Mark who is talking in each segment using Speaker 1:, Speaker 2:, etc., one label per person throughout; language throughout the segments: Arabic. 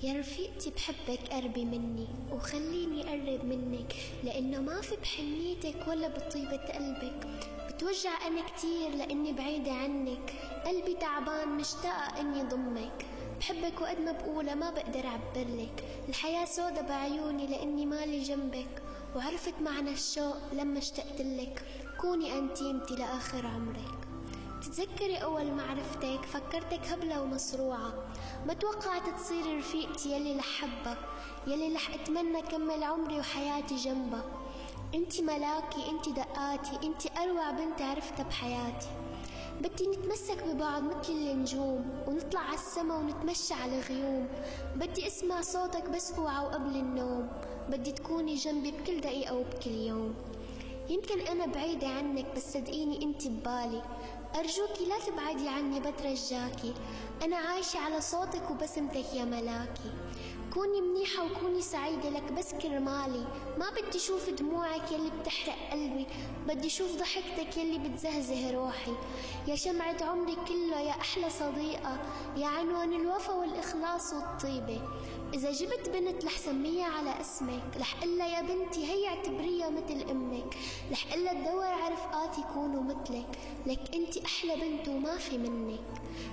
Speaker 1: يا رفيقتي بحبك قربي مني وخليني قرب منك، لأنه ما في بحنيتك ولا بطيبة قلبك. بتوجع أنا كتير لأني بعيدة عنك، قلبي تعبان مشتاقة إني ضمك. بحبك وقد ما بقولها ما بقدر أعبرلك، الحياة سودا بعيوني لأني مالي جنبك. وعرفت معنى الشوق لما اشتقتلك، كوني أنتيمتي لآخر عمرك. تتذكري أول ما عرفتك فكرتك هبلة ومصروعة، ما توقعت تصيري رفيقتي يلي رح حبها، يلي رح أتمنى كمل عمري وحياتي جنبها. انتي ملاكي، انتي دقاتي، انتي أروع بنت عرفتها بحياتي. بدي نتمسك ببعض مثل النجوم ونطلع عالسما ونتمشى على الغيوم. بدي اسمع صوتك بس اوعى وقبل النوم، بدي تكوني جنبي بكل دقيقة وبكل يوم. يمكن أنا بعيدة عنك بس صدقيني انتي ببالي، أرجوكي لا تبعدي عني بترجاكي، أنا عايشة على صوتك وبسمتك يا ملاكي. كوني منيحة وكوني سعيدة لك بس كرمالي، ما بدي شوف دموعك يلي بتحرق قلبي، بدي شوف ضحكتك يلي بتزهزه روحي. يا شمعة عمري كله، يا أحلى صديقة، يا عنوان الوفا والإخلاص والطيبة. إذا جبت بنت رح سميها على اسمك، رح قلها يا بنتي هي اعتبريها مثل أمك، رح قلها تدور على رفقات يكونوا مثلك، لك انتي أحلى بنت وما في منك.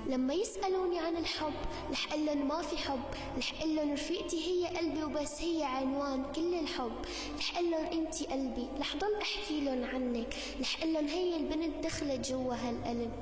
Speaker 1: لما يسألوني عن الحب رح قلن ما في حب، رح قلن رفيقتي هي قلبي وبس، هي عنوان كل الحب. رح قلن انتي قلبي، رح ضل احكي لن عنك، رح قلن هي البنت دخلت جوا هالقلب.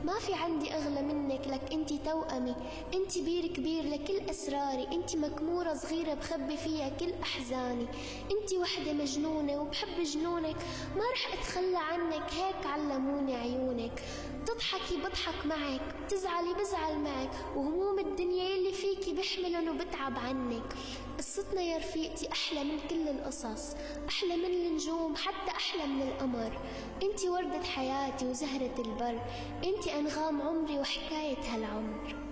Speaker 1: ما في عندي أغلى منك، لك انتي توأمي، انتي بير كبير لكل أسراري، انتي مكمورة صغيرة بخبي فيها كل أحزاني. انتي وحدة مجنونة وبحب جنونك، ما رح أتخلى عنك هيك علموني عيونك. تضحكي بضحك معك، بتزعلي بزعل معك، وهموم الدنيا يلي فيكي بحملن وبتعب عنك. قصتنا يا رفيقتي أحلى من كل القصص، أحلى من النجوم، حتى أحلى من القمر. انتي وردة حياتي وزهرة البر، انتي أنغام عمري وحكاية هالعمر.